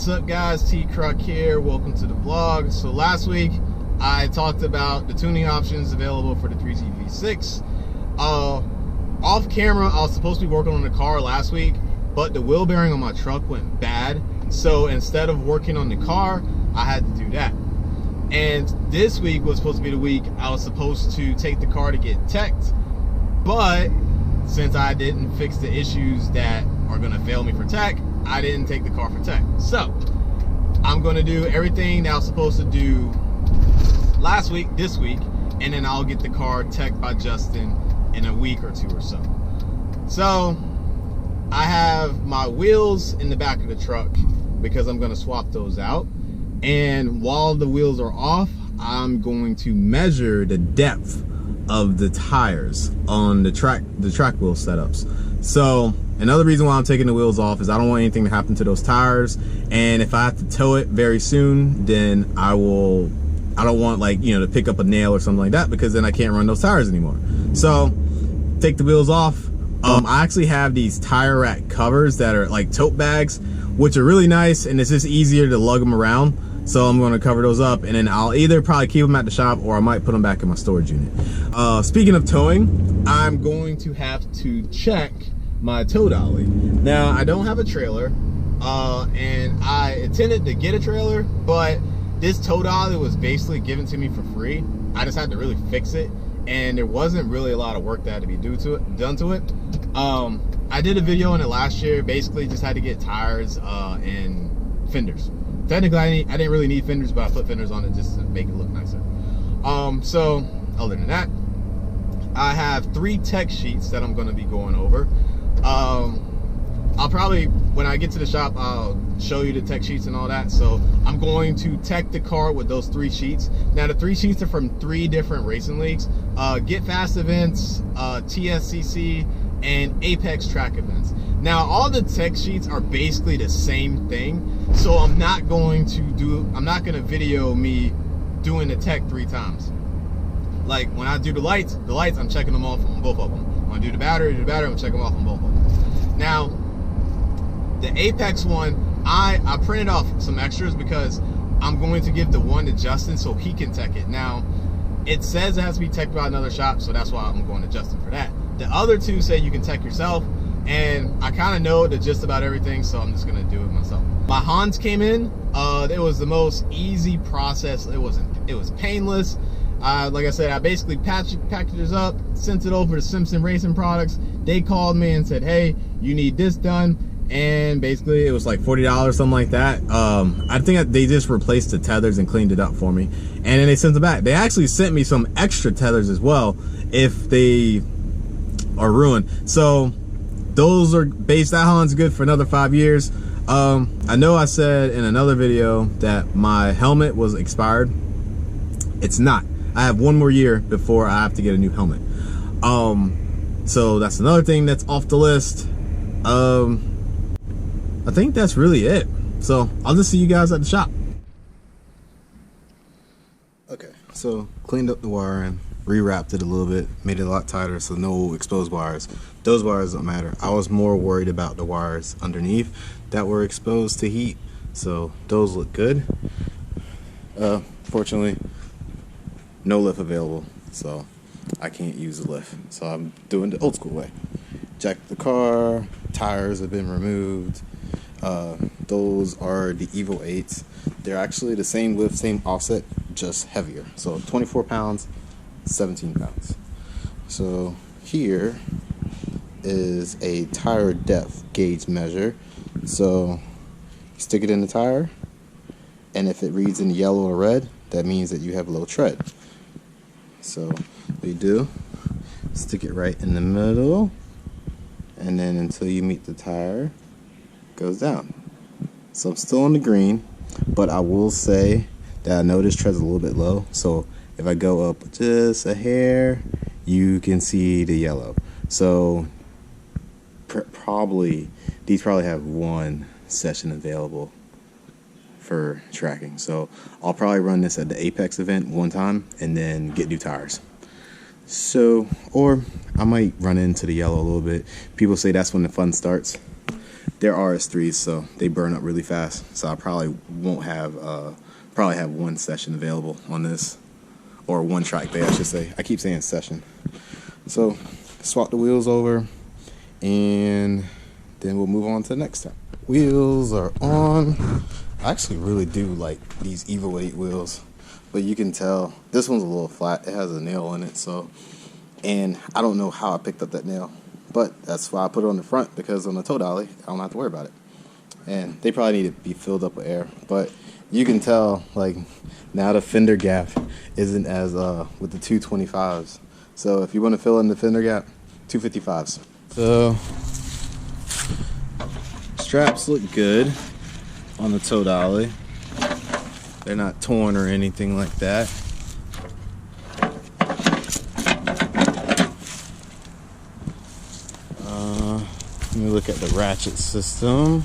What's up guys, T-Croc here, welcome to the vlog. So last week I talked about the tuning options available for the 3TV6. Off camera I was supposed to be working on the car last week, but the wheel bearing on my truck went bad, so instead of working on the car I had to do that. And this week was supposed to be the week I was supposed to take the car to get teched, but since I didn't fix the issues that are gonna fail me for tech, I didn't take the car for tech. So I'm gonna do everything that I was supposed to do last week, this week, and then I'll get the car teched by Justin in a week or two or so. So I have my wheels in the back of the truck because I'm gonna swap those out. And while the wheels are off, I'm going to measure the depth of the tires on the track wheel setups. So another reason why I'm taking the wheels off is I don't want anything to happen to those tires, and if I have to tow it very soon, then I don't want, like, you know, to pick up a nail or something like that, because then I can't run those tires anymore. So take the wheels off. I actually have these tire rack covers that are like tote bags, which are really nice, and it's just easier to lug them around. So I'm going to cover those up, and then I'll either probably keep them at the shop or I might put them back in my storage unit. Speaking of towing, I'm going to have to check my tow dolly. Now, I don't have a trailer, and I intended to get a trailer, but this tow dolly was basically given to me for free. I just had to really fix it, and there wasn't really a lot of work that had to be done to it. I did a video on it last year. Basically just had to get tires and fenders. Technically I didn't really need fenders, but I put fenders on it just to make it look nicer. So other than that, I have 3 tech sheets that I'm going to be going over. I'll probably, when I get to the shop, I'll show you the tech sheets and all that. So I'm going to tech the car with those 3 sheets. Now the 3 sheets are from 3 different racing leagues: Get Fast events, TSCC, and Apex track events. Now all the tech sheets are basically the same thing, so I'm not going to video me doing the tech 3 times. Like when I do the lights, I'm checking them off on both of them. When I do the battery, I'm checking them off on both of them. Now the Apex one, I printed off some extras because I'm going to give the one to Justin so he can tech it. Now it says it has to be teched by another shop, so that's why I'm going to Justin for that. The other 2 say you can tech yourself, and I kind of know the gist about everything, so I'm just gonna do it myself. My Hans came in. It was the most easy process. It was painless. Like I said, I basically packaged up, sent it over to Simpson Racing Products. They called me and said, hey, you need this done, and basically it was like $40, something like that. I think they just replaced the tethers and cleaned it up for me, and then they sent it back. They actually sent me some extra tethers as well if they are ruined. So those are based, that Hon's good for another 5 years. I know I said in another video that my helmet was expired. It's not. I have 1 more year before I have to get a new helmet. So that's another thing that's off the list. I think that's really it. So I'll just see you guys at the shop. Okay, so cleaned up the wiring, rewrapped it a little bit, made it a lot tighter so no exposed wires. Those wires don't matter. I was more worried about the wires underneath that were exposed to heat, so those look good. Fortunately, no lift available, so I can't use the lift, so I'm doing the old school way. Jacked the car, tires have been removed. Those are the Evo 8s. They're actually the same lift, same offset, just heavier. So 24 pounds, 17 pounds. So here is a tire depth gauge measure. So you stick it in the tire, and if it reads in yellow or red, that means that you have low tread. So what you do, stick it right in the middle, and then until you meet the tire, goes down. So I'm still on the green, but I will say that I know this tread's a little bit low, so if I go up just a hair, you can see the yellow. So these probably have 1 session available for tracking. So I'll probably run this at the Apex event 1 time and then get new tires. So, or I might run into the yellow a little bit. People say that's when the fun starts. They're RS3s, so they burn up really fast. So I probably won't have one session available on this, or one track bay, I should say. I keep saying session. So swap the wheels over, and then we'll move on to the next step. Wheels are on. I actually really do like these Evo 8 wheels, but you can tell this one's a little flat. It has a nail in it, so, and I don't know how I picked up that nail, but that's why I put it on the front, because on the tow dolly I don't have to worry about it. And they probably need to be filled up with air, but you can tell like now the fender gap isn't as with the 225s. So if you want to fill in the fender gap, 255s. So straps look good on the tow dolly. They're not torn or anything like that. Let me look at the ratchet system.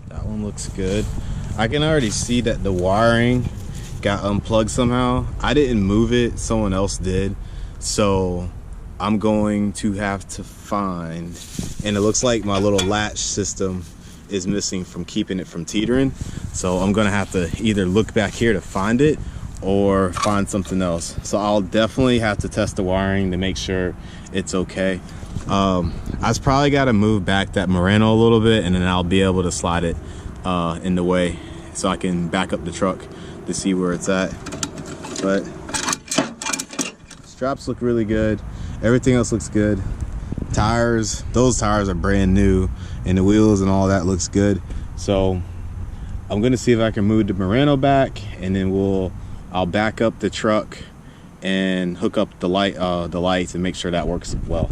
That one looks good. I can already see that the wiring got unplugged somehow. I didn't move it, someone else did. So I'm going to have to find, and it looks like my little latch system is missing from keeping it from teetering. So I'm gonna have to either look back here to find it or find something else. So I'll definitely have to test the wiring to make sure it's okay. I probably got to move back that Murano a little bit, and then I'll be able to slide it in the way so I can back up the truck to see where it's at. But straps look really good. Everything else looks good. Tires, those tires are brand new, and the wheels and all that looks good. So I'm gonna see if I can move the Murano back, and then I'll back up the truck and hook up the lights and make sure that works well.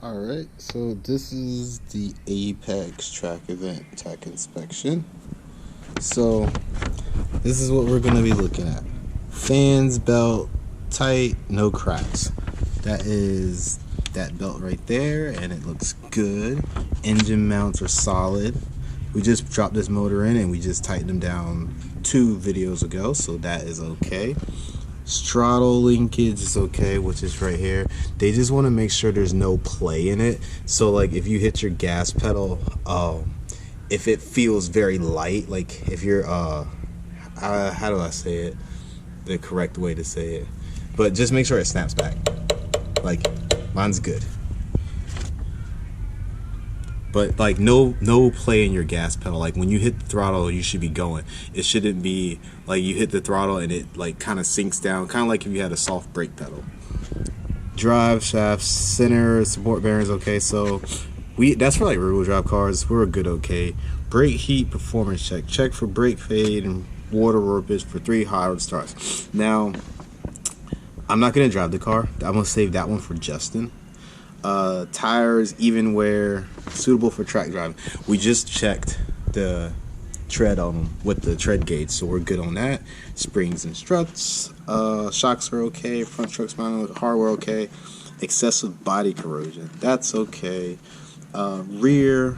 Alright, so this is the Apex track event tech inspection. So this is what we're going to be looking at. Fans, belt, tight, no cracks. That is that belt right there, and it looks good. Engine mounts are solid. We just dropped this motor in and we just tightened them down 2 videos ago, so that is okay. Throttle linkage is okay, which is right here. They just want to make sure there's no play in it. So like if you hit your gas pedal, if it feels very light, like if you're how do I say it the correct way to say it, but just make sure it snaps back. Like mine's good, but like no play in your gas pedal. Like when you hit the throttle, you should be going. It shouldn't be like you hit the throttle and it like kind of sinks down, kind of like if you had a soft brake pedal. Drive shaft, center, support bearings okay. So that's for like rear-wheel drive cars. We're good okay. Brake heat performance check. Check for brake fade and water warpage for 3 hard starts. Now I'm not gonna drive the car. I'm gonna save that one for Justin. Tires, even wear, suitable for track driving. We just checked the tread on them with the tread gauge, so we're good on that. Springs and struts, shocks are okay. Front truck spinal hardware okay. Excessive body corrosion, that's okay. Rear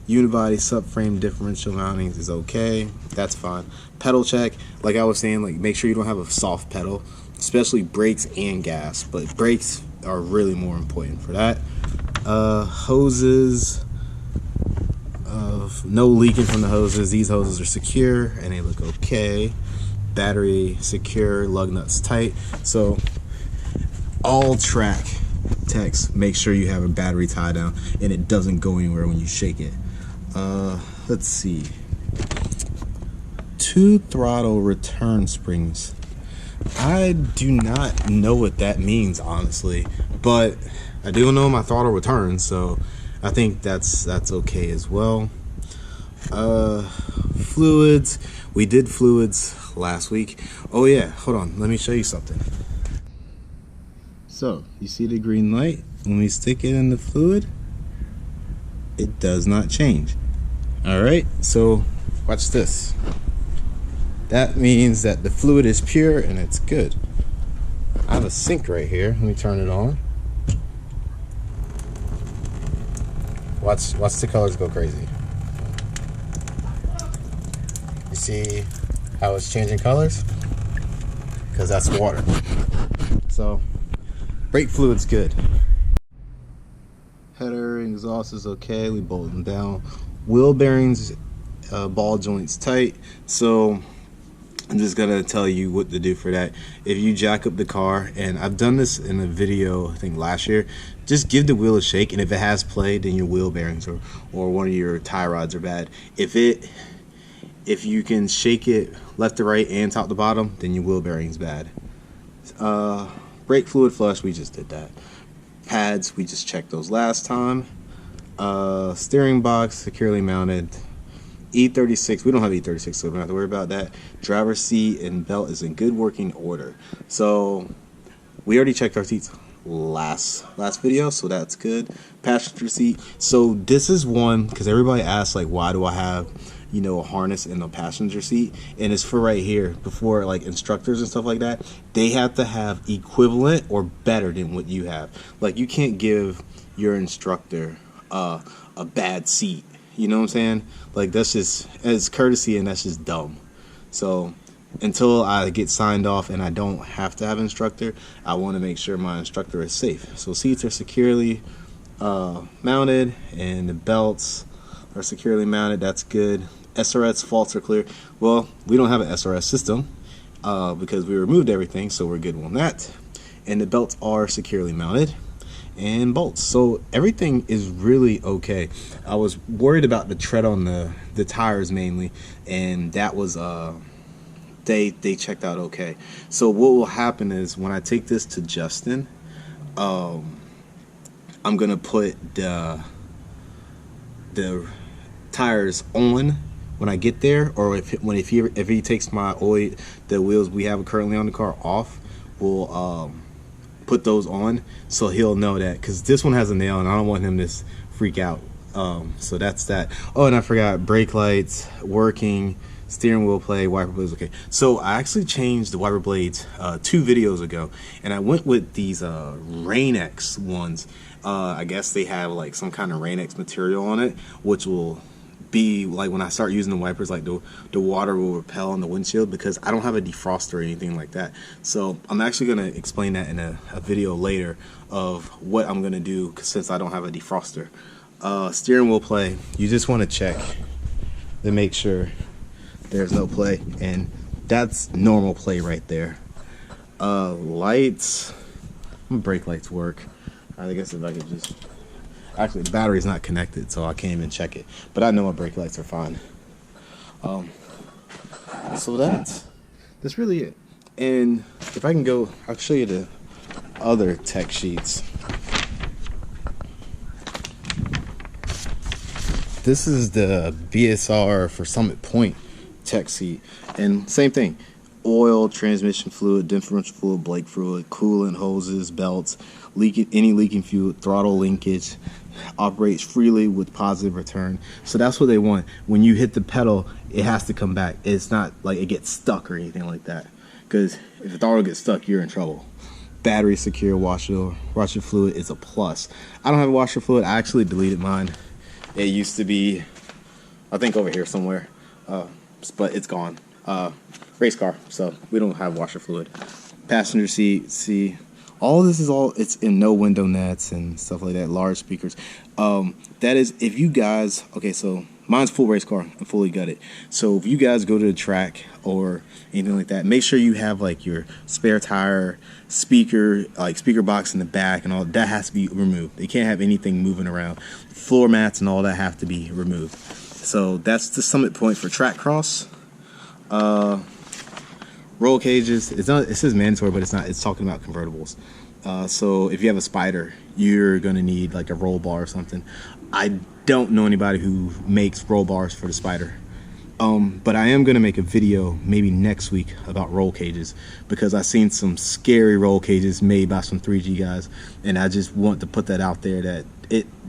unibody subframe differential mountings is okay, that's fine. Pedal check, like I was saying, like make sure you don't have a soft pedal, especially brakes and gas, but brakes are really more important for that. Hoses, no leaking from the hoses. These hoses are secure and they look okay. Battery secure, lug nuts tight. So all track techs, make sure you have a battery tie down and it doesn't go anywhere when you shake it. Let's see. 2 throttle return springs. I do not know what that means, honestly, but I do know my throttle returns, so I think that's okay as well. Fluids, we did fluids last week. Oh yeah, hold on, let me show you something. So you see the green light? When we stick it in the fluid, it does not change. All right, so watch this. that means that the fluid is pure and it's good. I have a sink right here. Let me turn it on. Watch the colors go crazy. You see how it's changing colors? Because that's water. So brake fluid's good. Header and exhaust is okay. We bolt them down. Wheel bearings, ball joints tight. So I'm just gonna tell you what to do for that. If you jack up the car, and I've done this in a video I think last year, just give the wheel a shake, and if it has play, then your wheel bearings or one of your tie rods are bad. If you can shake it left to right and top to bottom, then your wheel bearing's bad. Brake fluid flush, we just did that. Pads, we just checked those last time. Steering box securely mounted. E36, we don't have E36, so we don't have to worry about that. Driver's seat and belt is in good working order. So we already checked our seats last video, so that's good. Passenger seat. So this is one, because everybody asks, like, why do I have, you know, a harness in the passenger seat? And it's for right here. Before, like, instructors and stuff like that, they have to have equivalent or better than what you have. Like, you can't give your instructor a bad seat. You know what I'm saying? Like, that's just, as courtesy, and that's just dumb. So until I get signed off and I don't have to have an instructor, I want to make sure my instructor is safe. So seats are securely mounted, and the belts are securely mounted. That's good. SRS faults are clear. Well, we don't have an SRS system because we removed everything, so we're good on that. And the belts are securely mounted and bolts, so everything is really okay. I was worried about the tread on the tires mainly, and that was they checked out okay. So what will happen is when I take this to Justin, I'm gonna put the tires on when I get there, or if he takes the wheels we have currently on the car off, we'll put those on, so he'll know that, because this one has a nail and I don't want him to freak out. So that's that. Oh, and I forgot, brake lights working, steering wheel play, wiper blades okay. So I actually changed the wiper blades 2 videos ago, and I went with these Rain-X ones. I guess they have like some kind of Rain-X material on it, which will be like, when I start using the wipers, like the water will repel on the windshield, because I don't have a defroster or anything like that. So I'm actually going to explain that in a video later of what I'm going to do, since I don't have a defroster. Steering wheel play, you just want to check to make sure there's no play, and that's normal play right there. Lights, brake lights work. I guess if I could just, actually the battery's not connected, so I can't even check it, but I know my brake lights are fine. So that's really it. And if I can go, I'll show you the other tech sheets. This is the BSR for Summit Point tech sheet, and same thing: oil, transmission fluid, differential fluid, brake fluid, coolant hoses, belts, any leaking fluid, throttle linkage, operates freely with positive return. So that's what they want. When you hit the pedal, it has to come back. It's not like it gets stuck or anything like that, because if the throttle gets stuck, you're in trouble. Battery secure, washer fluid is a plus. I don't have a washer fluid. I actually deleted mine. It used to be, I think, over here somewhere, but it's gone. Race car, so we don't have washer fluid. Passenger seat, see, all this is it's in no window nets and stuff like that. Large speakers. That is, if you guys, okay, so mine's full race car. I'm fully gutted. So if you guys go to the track or anything like that, make sure you have like your spare tire, speaker box in the back, and all that has to be removed. They can't have anything moving around. Floor mats and all that have to be removed. So that's the Summit Point for track cross. Roll cages, it says mandatory, but it's not. It's talking about convertibles. So if you have a Spider, you're gonna need like a roll bar or something. I don't know anybody who makes roll bars for the Spider, but I am gonna make a video maybe next week about roll cages, because I've seen some scary roll cages made by some 3G guys, and I just want to put that out there that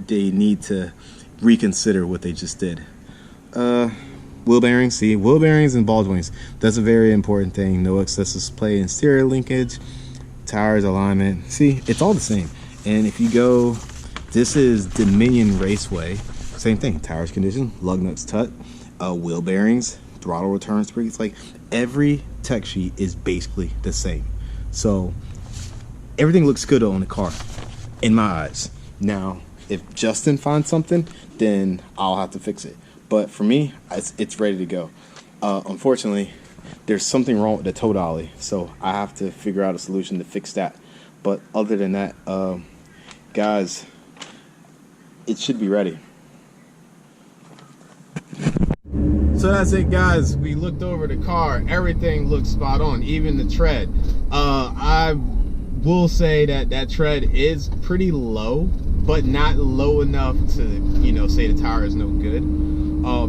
they need to reconsider what they just did. wheel bearings, see, wheel bearings and ball joints. That's a very important thing. No excessive play and stereo linkage, tires alignment. See, it's all the same. And if you go, this is Dominion Raceway, same thing. Tires condition, lug nuts tut, wheel bearings, throttle return springs. Like every tech sheet is basically the same. So everything looks good on the car in my eyes. Now, if Justin finds something, then I'll have to fix it. But for me, it's ready to go. Unfortunately, there's something wrong with the toe dolly, so I have to figure out a solution to fix that. But other than that, guys, it should be ready. So that's it, guys. We looked over the car. Everything looks spot on, even the tread. I will say that tread is pretty low, but not low enough to, you know, say the tire is no good.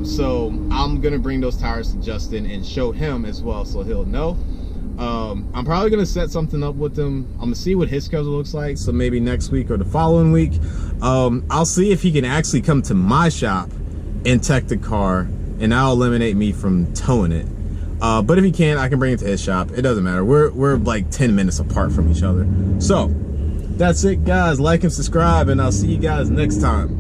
So I'm gonna bring those tires to Justin and show him as well, so he'll know. I'm probably gonna set something up with him. I'm gonna see what his schedule looks like, so maybe next week or the following week. I'll see if he can actually come to my shop and tech the car, and that'll eliminate me from towing it. But if he can't, I can bring it to his shop. It doesn't matter. We're like 10 minutes apart from each other. So that's it, guys. Like and subscribe, and I'll see you guys next time.